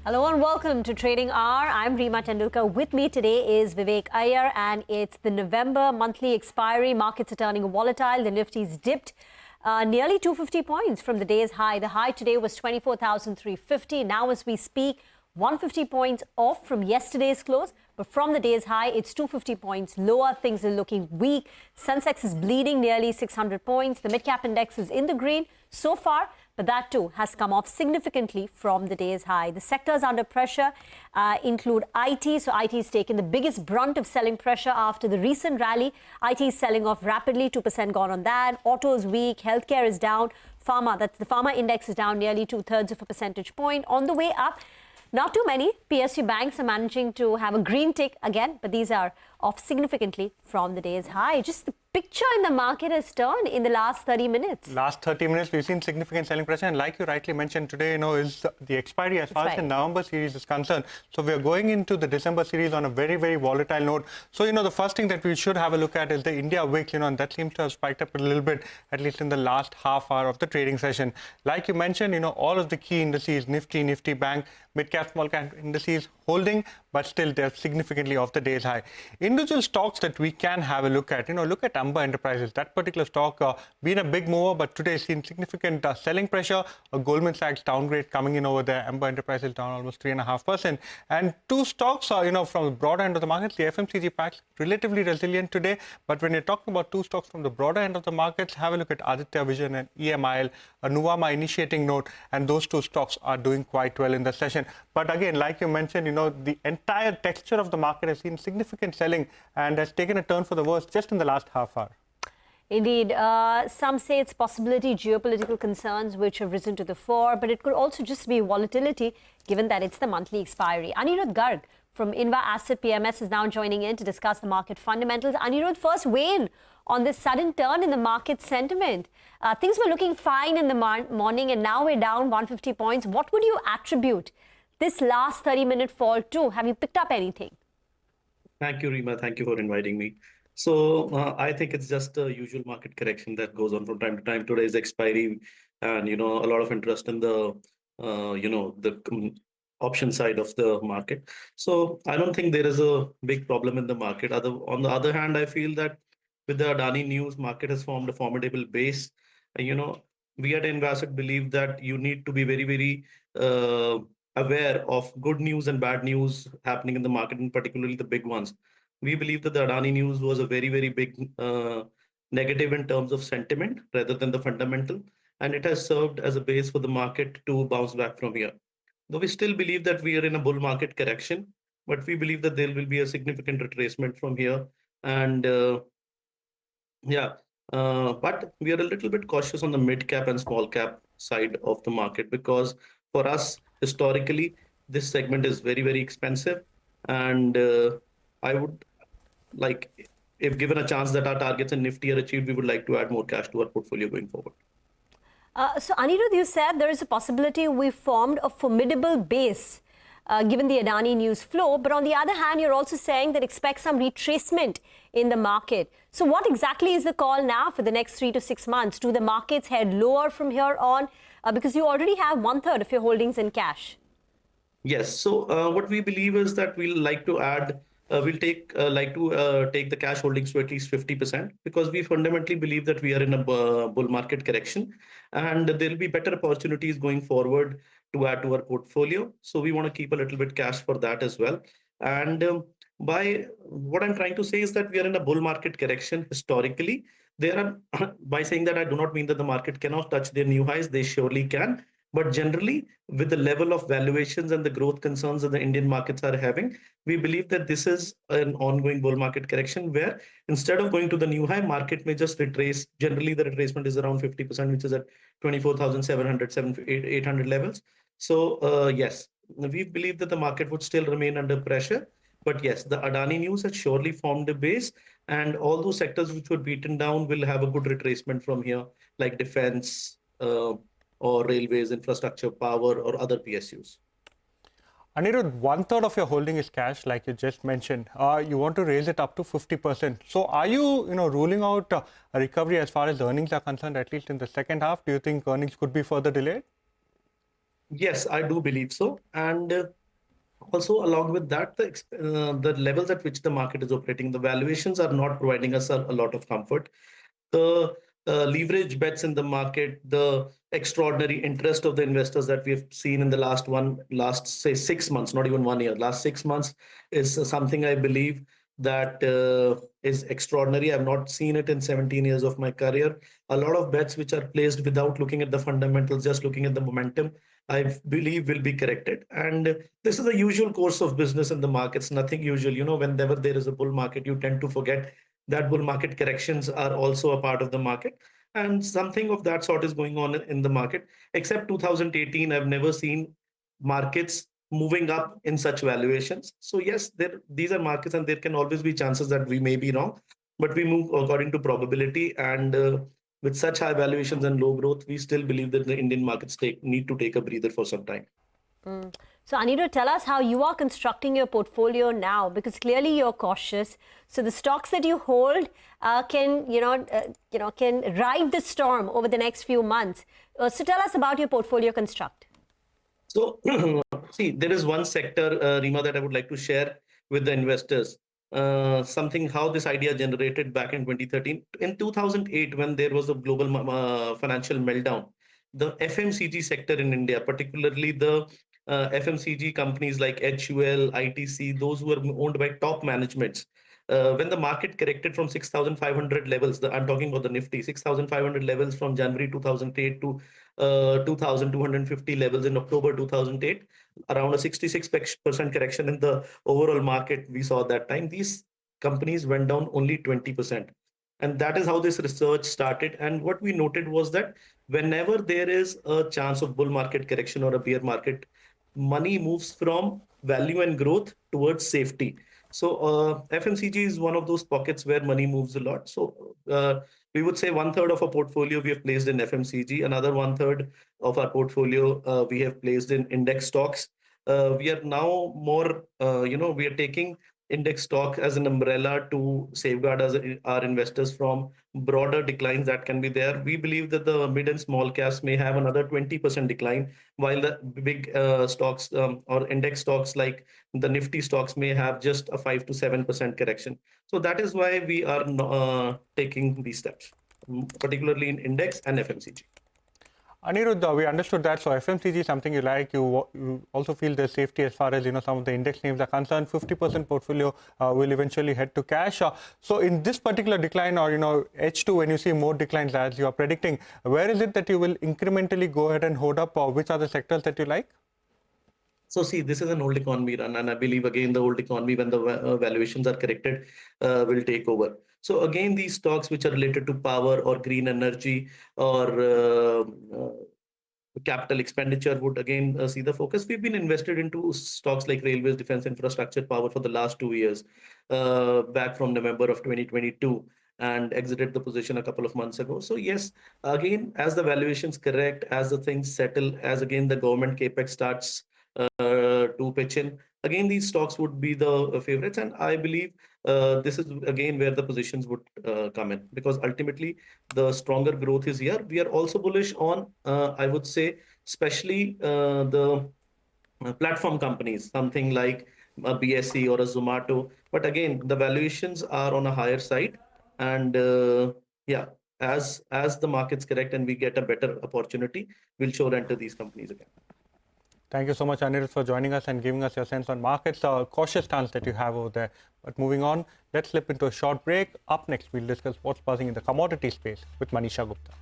Hello and welcome to Trading Hour. I'm Reema Tendulkar. With me today is Vivek Iyer, and it's the November monthly expiry. Markets are turning volatile. The Nifty's dipped nearly 250 points from the day's high. The high today was 24,350. Now as we speak, 150 points off from yesterday's close, but from the day's high, it's 250 points lower. Things are looking weak. Sensex is bleeding nearly 600 points. The midcap index is in the green so far, but that too has come off significantly from the day's high. The sectors under pressure include IT. So IT is taking the biggest brunt of selling pressure after the recent rally. IT is selling off rapidly, 2% gone on that. Auto is weak, healthcare is down. Pharma, that's the pharma index is down nearly 2/3 of a percentage point. On the way up, not too many PSU banks are managing to have a green tick again, but these are off significantly from the day's high. Just the picture in the market has turned in the last 30 minutes. Last 30 minutes, we've seen significant selling pressure. And like you rightly mentioned, today, is the expiry as far as the November series is concerned. So we are going into the December series on a very, very volatile note. So, the first thing that we should have a look at is the India VIX, and that seems to have spiked up a little bit, at least in the last half hour of the trading session. Like you mentioned, all of the key indices, Nifty Bank, mid-cap, small-cap indices holding, but still they're significantly off the day's high. Individual stocks that we can have a look at, look at Amba Enterprises. That particular stock been a big mover, but today seen significant selling pressure. A Goldman Sachs downgrade coming in over there. Amba Enterprises down almost 3.5%. And two stocks are, from the broader end of the market, the FMCG packs relatively resilient today. But when you're talking about two stocks from the broader end of the markets, have a look at Aditya Vision and EMIL, a Nuvama initiating note, and those two stocks are doing quite well in the session. But again, like you mentioned, the entire texture of the market has seen significant selling and has taken a turn for the worse just in the last half hour. Indeed. Some say it's possibility geopolitical concerns which have risen to the fore, but it could also just be volatility given that it's the monthly expiry. Anirudh Garg from Invasset PMS is now joining in to discuss the market fundamentals. Anirudh, first weigh in on this sudden turn in the market sentiment. Things were looking fine in the morning and now we're down 150 points. What would you attribute this last 30-minute fall to? Have you picked up anything? Thank you, Reema. Thank you for inviting me. So I think it's just a usual market correction that goes on from time to time. Today's expiry and, a lot of interest in the, option side of the market. So I don't think there is a big problem in the market. On the other hand, I feel that with the Adani news, market has formed a formidable base. We at Invasset believe that you need to be very, very aware of good news and bad news happening in the market, and particularly the big ones. We believe that the Adani news was a very, very big negative in terms of sentiment rather than the fundamental, and it has served as a base for the market to bounce back from here. Though we still believe that we are in a bull market correction, but we believe that there will be a significant retracement from here. And but we are a little bit cautious on the mid cap and small cap side of the market, because for us, historically, this segment is very, very expensive. And I would like, if given a chance that our targets in Nifty are achieved, we would like to add more cash to our portfolio going forward. So Anirudh, you said there is a possibility we formed a formidable base given the Adani news flow. But on the other hand, you're also saying that expect some retracement in the market. So what exactly is the call now for the next 3 to 6 months? Do the markets head lower from here on? Because you already have 1/3 of your holdings in cash. Yes. So what we believe is that we'll like to add, take the cash holdings to at least 50%, because we fundamentally believe that we are in a bull market correction, and there will be better opportunities going forward to add to our portfolio. So we want to keep a little bit cash for that as well. And by what I'm trying to say is that we are in a bull market correction historically. By saying that, I do not mean that the market cannot touch their new highs. They surely can. But generally, with the level of valuations and the growth concerns that the Indian markets are having, we believe that this is an ongoing bull market correction where instead of going to the new high, market may just retrace. Generally, the retracement is around 50%, which is at 24,700, 800 levels. So yes, we believe that the market would still remain under pressure. But yes, the Adani news has surely formed a base, and all those sectors which were beaten down will have a good retracement from here, like defense, or railways, infrastructure, power, or other PSUs. Anirudh, 1/3 of your holding is cash, like you just mentioned. You want to raise it up to 50%. So are you, ruling out a recovery as far as earnings are concerned, at least in the second half? Do you think earnings could be further delayed? Yes, I do believe so. And Also, along with that, the levels at which the market is operating, the valuations are not providing us a lot of comfort. The leverage bets in the market, the extraordinary interest of the investors that we have seen in the last say 6 months, not even 1 year, last 6 months is something I believe that is extraordinary. I've not seen it in 17 years of my career. A lot of bets which are placed without looking at the fundamentals, just looking at the momentum, I believe will be corrected. And this is the usual course of business in the markets, nothing usual. Whenever there is a bull market, you tend to forget that bull market corrections are also a part of the market. And something of that sort is going on in the market. Except 2018, I've never seen markets moving up in such valuations. So yes, these are markets and there can always be chances that we may be wrong, but we move according to probability. And with such high valuations and low growth, we still believe that the Indian markets need to take a breather for some time. So Anirudh, tell us how you are constructing your portfolio now, because clearly you're cautious. So the stocks that you hold can ride the storm over the next few months. So tell us about your portfolio construct. So see, there is one sector, Reema, that I would like to share with the investors. Something how this idea generated back in 2013. In 2008, when there was a global financial meltdown, the FMCG sector in India, particularly the FMCG companies like HUL, ITC, those who were owned by top managements, when the market corrected from 6,500 levels, I'm talking about the Nifty, 6,500 levels from January 2008 to 2,250 levels in October 2008, around a 66% correction in the overall market we saw at that time. These companies went down only 20%. And that is how this research started. And what we noted was that whenever there is a chance of bull market correction or a bear market, money moves from value and growth towards safety. So FMCG is one of those pockets where money moves a lot. So we would say 1/3 of our portfolio we have placed in FMCG, another 1/3 of our portfolio we have placed in index stocks. We are now more, we are taking index stock as an umbrella to safeguard our investors from broader declines that can be there. We believe that the mid and small caps may have another 20% decline, while the big stocks or index stocks like the Nifty stocks may have just a 5 to 7% correction. So that is why we are taking these steps, particularly in index and FMCG. Anirudh, we understood that. So FMCG is something you like. You also feel there's safety as far as some of the index names are concerned. 50% portfolio will eventually head to cash. So in this particular decline, or H2, when you see more declines as you are predicting, where is it that you will incrementally go ahead and hold up, or which are the sectors that you like? So see, this is an old economy run, and I believe again the old economy, when the valuations are corrected, will take over. So again, these stocks which are related to power or green energy or capital expenditure would again see the focus. We've been invested into stocks like railways, defense, infrastructure, power for the last 2 years, back from November of 2022, and exited the position a couple of months ago. So yes, again, as the valuations correct, as the things settle, as again the government capex starts to pitch in, again these stocks would be the favorites. And I believe this is again where the positions would come in, because ultimately the stronger growth is here. We are also bullish on, I would say, especially the platform companies, something like a BSE or a Zomato. But again, the valuations are on a higher side. And yeah, as the markets correct and we get a better opportunity, we'll sure enter these companies again. Thank you so much, Anirudh, for joining us and giving us your sense on markets, cautious stance that you have over there. But moving on, let's slip into a short break. Up next, we'll discuss what's buzzing in the commodity space with Manisha Gupta.